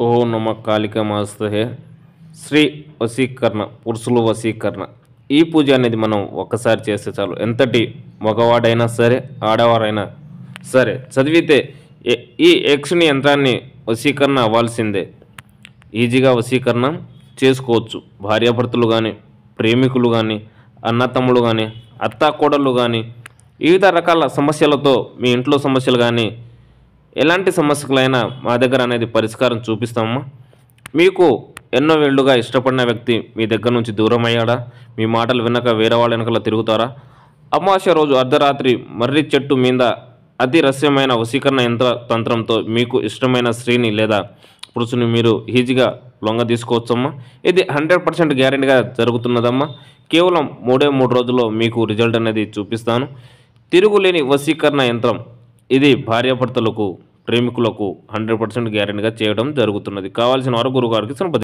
ఓం నమ కాళికామాస్తహే. శ్రీ వశీకరణ, పురుషుల వశీకరణ. ఈ పూజ అనేది మనం ఒక్కసారి చేస్తే చాలు. ఎంతటి మగవాడైనా సరే, ఆడవారైనా సరే చదివితే ఈ యక్షుని యంత్రాన్ని వశీకరణ అవ్వాల్సిందే. ఈజీగా వశీకరణ చేసుకోవచ్చు. భార్యాభర్తలు కానీ, ప్రేమికులు కానీ, అన్నతమ్ములు కానీ, అత్తాకోడళ్ళు కానీ, వివిధ రకాల సమస్యలతో మీ ఇంట్లో సమస్యలు కానీ, ఎలాంటి సమస్యలైనా మా దగ్గర అనేది పరిష్కారం చూపిస్తామమ్మా. మీకు ఎన్నో ఏళ్ళుగా ఇష్టపడిన వ్యక్తి మీ దగ్గర నుంచి దూరం అయ్యాడా? మీ మాటలు వినక వేరే వాళ్ళ వెనకాల తిరుగుతారా? అమావాస్య రోజు అర్ధరాత్రి మర్రి చెట్టు మీద అతి రహస్యమైన వశీకరణ యంత్ర తంత్రంతో మీకు ఇష్టమైన స్త్రీని లేదా పురుషుని మీరు ఈజీగా లొంగ తీసుకోవచ్చమ్మా. ఇది 100% గ్యారెంటీగా జరుగుతున్నదమ్మా. కేవలం 3 రోజుల్లో మీకు రిజల్ట్ అనేది చూపిస్తాను. తిరుగులేని వశీకరణ యంత్రం ఇది భార్యాభర్తలకు, ప్రేమికులకు 100% గ్యారెంటీగా చేయడం జరుగుతున్నది. కావాల్సిన వారు గురుగారికి సంప్రదించండి.